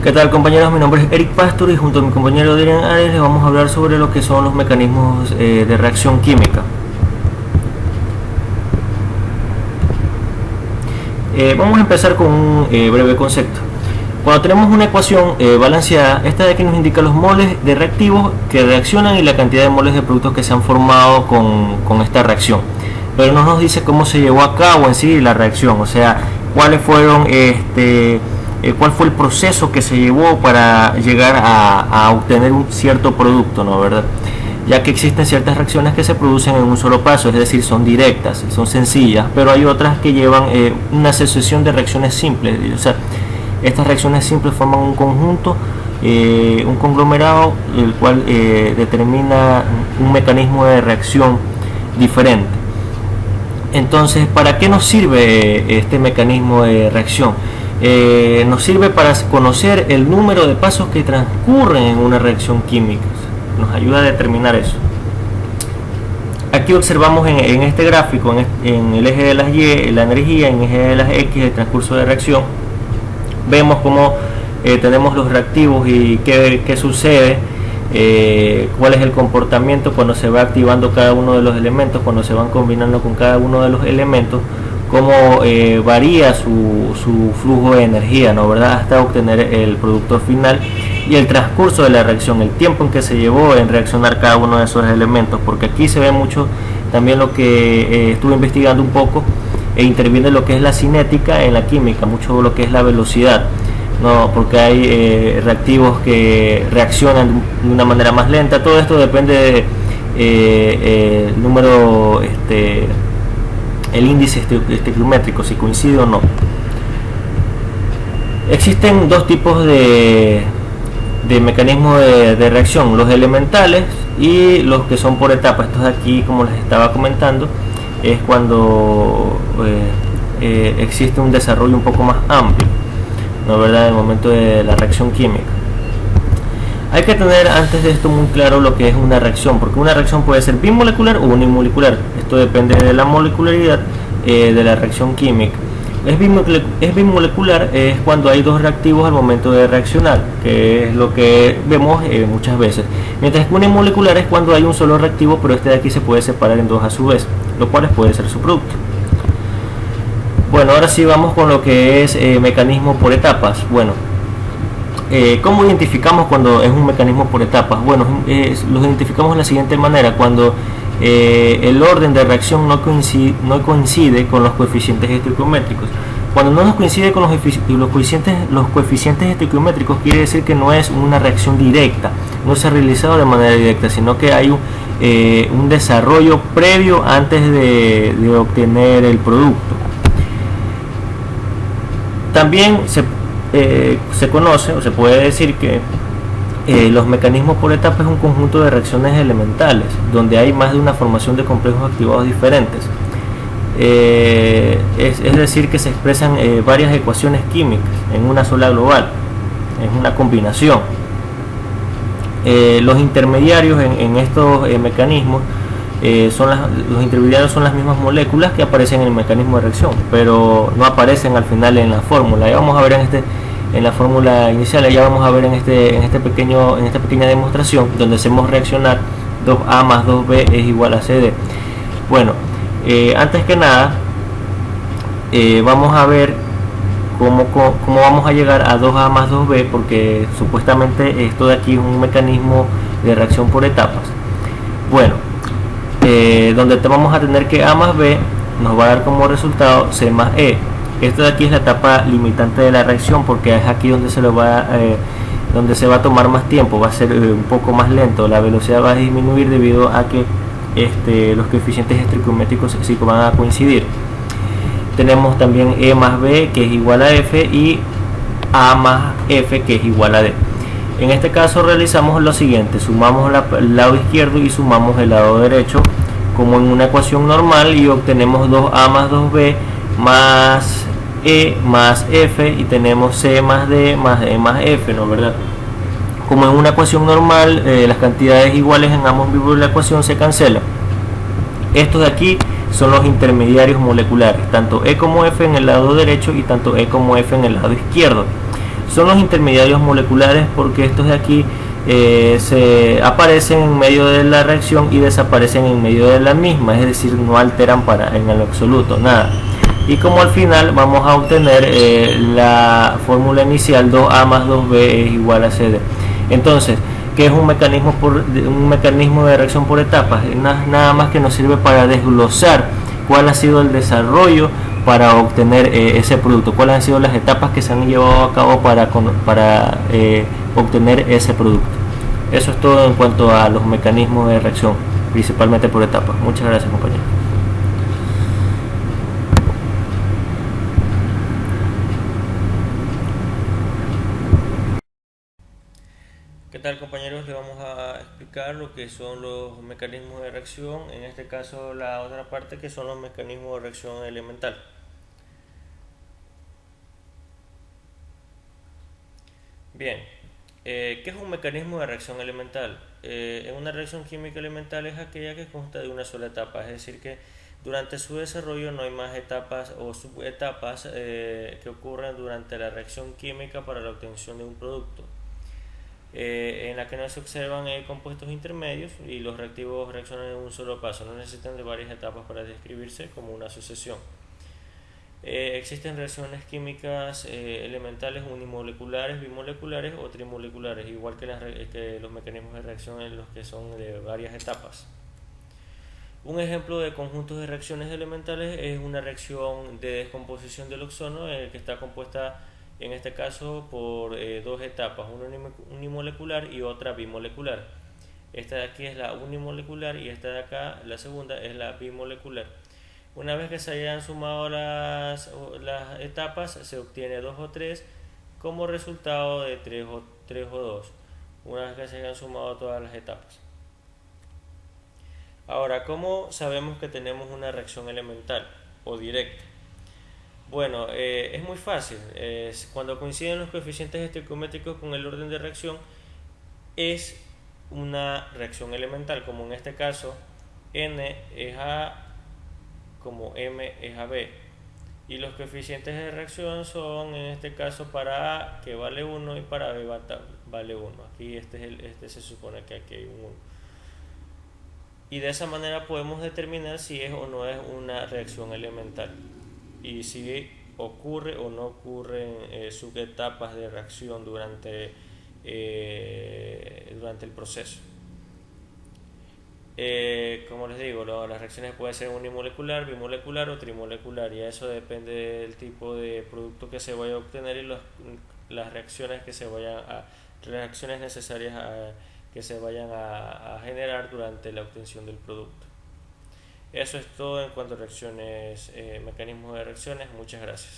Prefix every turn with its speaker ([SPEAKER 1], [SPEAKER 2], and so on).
[SPEAKER 1] ¿Qué tal, compañeros? Mi nombre es Eric Pastor y junto a mi compañero Adrián Ares les vamos a hablar sobre lo que son los mecanismos de reacción química. Vamos a empezar con un breve concepto. Cuando tenemos una ecuación balanceada, esta de aquí nos indica los moles de reactivos que reaccionan y la cantidad de moles de productos que se han formado con esta reacción, pero no nos dice cómo se llevó a cabo en sí la reacción, o sea, cuáles fueron cuál fue el proceso que se llevó para llegar a obtener un cierto producto, ¿no? ¿Verdad? Ya que existen ciertas reacciones que se producen en un solo paso, es decir, son directas, son sencillas, pero hay otras que llevan una sucesión de reacciones simples, o sea, estas reacciones simples forman un conjunto, un conglomerado, el cual determina un mecanismo de reacción diferente. Entonces, ¿para qué nos sirve este mecanismo de reacción? Nos sirve para conocer el número de pasos que transcurren en una reacción química. Nos ayuda a determinar eso. Aquí observamos en este gráfico, en el eje de las Y, la energía, en el eje de las X, el transcurso de reacción. Vemos cómo tenemos los reactivos y qué sucede, cuál es el comportamiento cuando se va activando cada uno de los elementos, cuando se van combinando con cada uno de los elementos, cómo varía su flujo de energía, ¿no? ¿Verdad? Hasta obtener el producto final, y el transcurso de la reacción, el tiempo en que se llevó en reaccionar cada uno de esos elementos, porque aquí se ve mucho también lo que estuve investigando un poco, e interviene lo que es la cinética en la química, mucho lo que es la velocidad, ¿no? Porque hay reactivos que reaccionan de una manera más lenta. Todo esto depende del número, el índice estequiométrico, si coincide o no. Existen dos tipos de mecanismos de reacción: los elementales y los que son por etapas. Estos de aquí, como les estaba comentando, es cuando existe un desarrollo un poco más amplio, ¿no? ¿Verdad? En el momento de la reacción química. Hay que tener antes de esto muy claro lo que es una reacción, porque una reacción puede ser bimolecular o unimolecular. Esto depende de la molecularidad de la reacción química. Es bimolecular es cuando hay dos reactivos al momento de reaccionar, que es lo que vemos muchas veces. Mientras que unimolecular es cuando hay un solo reactivo, pero este de aquí se puede separar en dos a su vez, lo cual puede ser su producto. Bueno, ahora sí vamos con lo que es mecanismo por etapas. Bueno, ¿cómo identificamos cuando es un mecanismo por etapas? Bueno, los identificamos de la siguiente manera: cuando el orden de reacción no coincide con los coeficientes estequiométricos. Cuando no nos coincide con los coeficientes estequiométricos, quiere decir que no es una reacción directa, no se ha realizado de manera directa, sino que hay un desarrollo previo antes de obtener el producto. También se conoce o se puede decir que los mecanismos por etapas es un conjunto de reacciones elementales donde hay más de una formación de complejos activados diferentes. Es decir, que se expresan varias ecuaciones químicas en una sola global, es una combinación. Los intermediarios en estos mecanismos los intermediarios son las mismas moléculas que aparecen en el mecanismo de reacción, pero no aparecen al final en la fórmula. Ya vamos a ver en la fórmula inicial, ya vamos a ver en esta pequeña demostración donde hacemos reaccionar 2A más 2B es igual a CD. Bueno, antes que nada vamos a ver cómo vamos a llegar a 2A más 2B, porque supuestamente esto de aquí es un mecanismo de reacción por etapas. Bueno, donde vamos a tener que A más B nos va a dar como resultado C más E. Esto de aquí es la etapa limitante de la reacción, porque es aquí donde se va a tomar más tiempo, va a ser un poco más lento, la velocidad va a disminuir debido a que los coeficientes estequiométricos sí van a coincidir. Tenemos también E más B, que es igual a F, y A más F, que es igual a D. En este caso realizamos lo siguiente: sumamos el lado izquierdo y sumamos el lado derecho como en una ecuación normal, y obtenemos 2A más 2B más E más F, y tenemos C más D más E más F, ¿no? ¿Verdad? Como en una ecuación normal, las cantidades iguales en ambos miembros de la ecuación se cancelan. Estos de aquí son los intermediarios moleculares, tanto E como F en el lado derecho y tanto E como F en el lado izquierdo. son los intermediarios moleculares, porque estos de aquí se aparecen en medio de la reacción y desaparecen en medio de la misma, es decir, no alteran en el absoluto nada. Y como al final vamos a obtener la fórmula inicial 2A más 2B es igual a CD. Entonces, ¿qué es un mecanismo de reacción por etapas? Nada más que nos sirve para desglosar cuál ha sido el desarrollo para obtener ese producto, cuáles han sido las etapas que se han llevado a cabo para obtener ese producto. Eso es todo en cuanto a los mecanismos de reacción, principalmente por etapas. Muchas gracias, compañeros. ¿Qué tal, compañeros? Les vamos a explicar lo que son los mecanismos de reacción, en este caso la otra parte que son los mecanismos de reacción elemental. Bien, ¿qué es un mecanismo de reacción elemental? En una reacción química elemental es aquella que consta de una sola etapa, es decir que durante su desarrollo no hay más etapas o subetapas que ocurren durante la reacción química para la obtención de un producto. En la que no se observan compuestos intermedios y los reactivos reaccionan en un solo paso, no necesitan de varias etapas para describirse como una sucesión. Existen reacciones químicas elementales unimoleculares, bimoleculares o trimoleculares, igual que los mecanismos de reacción en los que son de varias etapas. Un ejemplo de conjuntos de reacciones elementales es una reacción de descomposición del ozono, que está compuesta en este caso por dos etapas, una unimolecular y otra bimolecular. Esta de aquí es la unimolecular y esta de acá, la segunda, es la bimolecular. Una vez que se hayan sumado las etapas, se obtiene 2 o 3 como resultado de 3 o 2, una vez que se hayan sumado todas las etapas. Ahora, ¿cómo sabemos que tenemos una reacción elemental o directa? Bueno, es muy fácil. Cuando coinciden los coeficientes estequiométricos con el orden de reacción, es una reacción elemental, como en este caso N es A como M es a B. Y los coeficientes de reacción son, en este caso, para A que vale 1 y para B vale 1. Aquí este se supone que aquí hay un 1. Y de esa manera podemos determinar si es o no es una reacción elemental y si ocurre o no ocurren subetapas de reacción durante el proceso. Como les digo, las reacciones pueden ser unimolecular, bimolecular o trimolecular, y eso depende del tipo de producto que se vaya a obtener y las reacciones necesarias que se vayan a generar durante la obtención del producto. Eso es todo en cuanto a reacciones, mecanismos de reacciones. Muchas gracias.